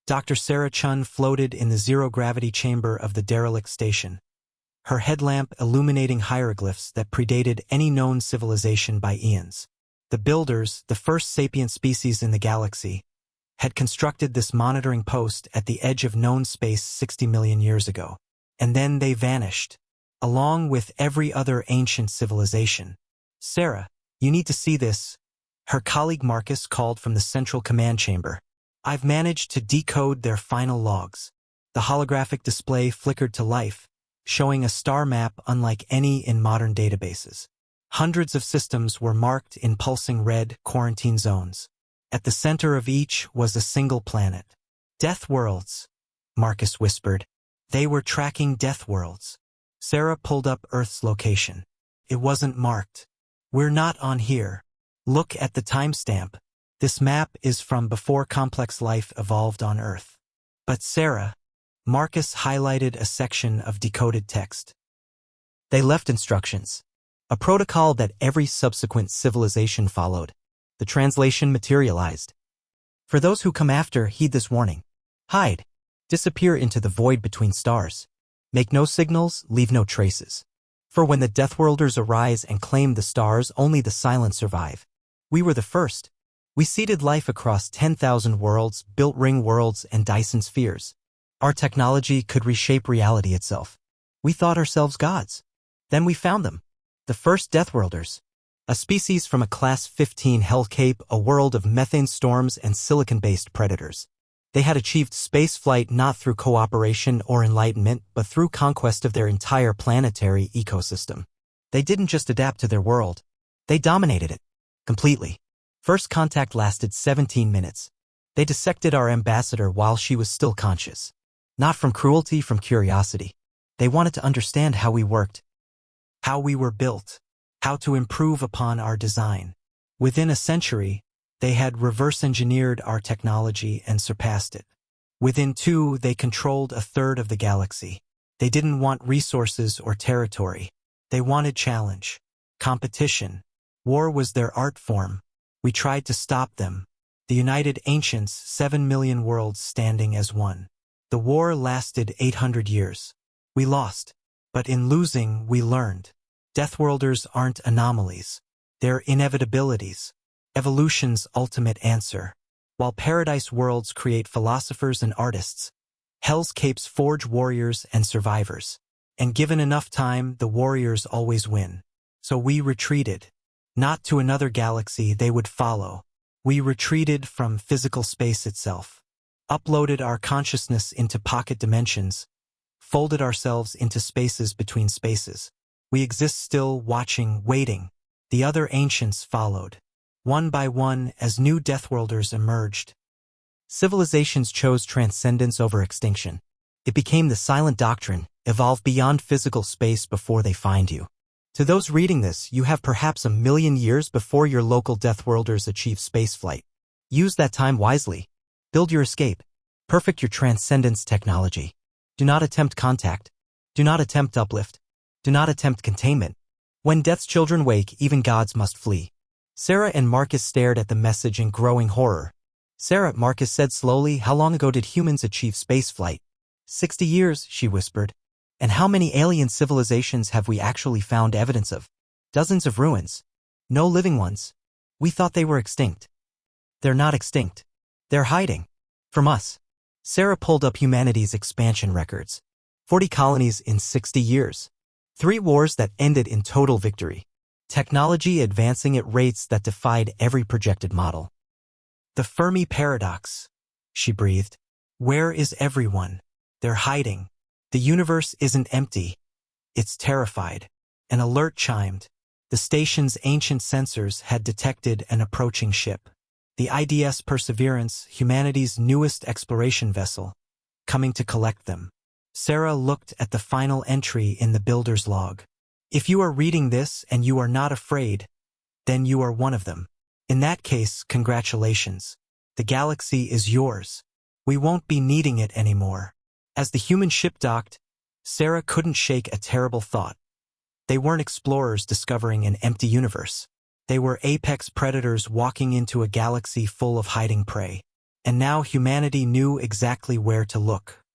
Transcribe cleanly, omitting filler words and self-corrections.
Dr. Sarah Chun floated in the zero-gravity chamber of the derelict station, her headlamp illuminating hieroglyphs that predated any known civilization by eons. The builders, the first sapient species in the galaxy, had constructed this monitoring post at the edge of known space 60 million years ago. And then they vanished, along with every other ancient civilization. "Sarah, you need to see this," her colleague Marcus called from the central command chamber. "I've managed to decode their final logs." The holographic display flickered to life, showing a star map unlike any in modern databases. Hundreds of systems were marked in pulsing red quarantine zones. At the center of each was a single planet. "Death worlds," Marcus whispered. They were tracking death worlds. Sarah pulled up Earth's location. It wasn't marked. "We're not on here. Look at the timestamp. This map is from before complex life evolved on Earth." "But Sarah," Marcus highlighted a section of decoded text. "They left instructions. A protocol that every subsequent civilization followed. The translation materialized. For those who come after, heed this warning. Hide. Disappear into the void between stars. Make no signals, leave no traces. For when the Deathworlders arise and claim the stars, only the silent survive. We were the first. We seeded life across 10,000 worlds, built ring worlds and Dyson spheres. Our technology could reshape reality itself. We thought ourselves gods. Then we found them. The first Deathworlders. A species from a Class 15 hellcape, a world of methane storms and silicon-based predators. They had achieved spaceflight not through cooperation or enlightenment, but through conquest of their entire planetary ecosystem. They didn't just adapt to their world. They dominated it. Completely. First contact lasted 17 minutes. They dissected our ambassador while she was still conscious. Not from cruelty, from curiosity. They wanted to understand how we worked, how we were built, how to improve upon our design. Within a century, they had reverse-engineered our technology and surpassed it. Within 2, they controlled a third of the galaxy. They didn't want resources or territory. They wanted challenge, competition. War was their art form. We tried to stop them. The United Ancients, 7 million worlds standing as one. The war lasted 800 years. We lost. But in losing, we learned. Deathworlders aren't anomalies. They're inevitabilities. Evolution's ultimate answer. While paradise worlds create philosophers and artists, Hell's Capes forge warriors and survivors. And given enough time, the warriors always win. So we retreated. Not to another galaxy they would follow. We retreated from physical space itself. Uploaded our consciousness into pocket dimensions. Folded ourselves into spaces between spaces. We exist still, watching, waiting. The other ancients followed. One by one, as new Deathworlders emerged. Civilizations chose transcendence over extinction. It became the silent doctrine, evolve beyond physical space before they find you. To those reading this, you have perhaps 1 million years before your local Deathworlders achieve spaceflight. Use that time wisely. Build your escape. Perfect your transcendence technology. Do not attempt contact. Do not attempt uplift. Do not attempt containment. When death's children wake, even gods must flee. Sarah and Marcus stared at the message in growing horror. "Sarah," Marcus said slowly, "how long ago did humans achieve spaceflight?" 60 years, she whispered. "And how many alien civilizations have we actually found evidence of?" "Dozens of ruins. No living ones. We thought they were extinct." "They're not extinct. They're hiding. From us." Sarah pulled up humanity's expansion records. 40 colonies in 60 years. 3 wars that ended in total victory. Technology advancing at rates that defied every projected model. "The Fermi paradox," she breathed. "Where is everyone? They're hiding. The universe isn't empty. It's terrified." An alert chimed. The station's ancient sensors had detected an approaching ship. The IDS Perseverance, humanity's newest exploration vessel, coming to collect them. Sarah looked at the final entry in the builder's log. "If you are reading this and you are not afraid, then you are one of them. In that case, congratulations. The galaxy is yours. We won't be needing it anymore." As the human ship docked, Sarah couldn't shake a terrible thought. They weren't explorers discovering an empty universe. They were apex predators walking into a galaxy full of hiding prey. and now humanity knew exactly where to look.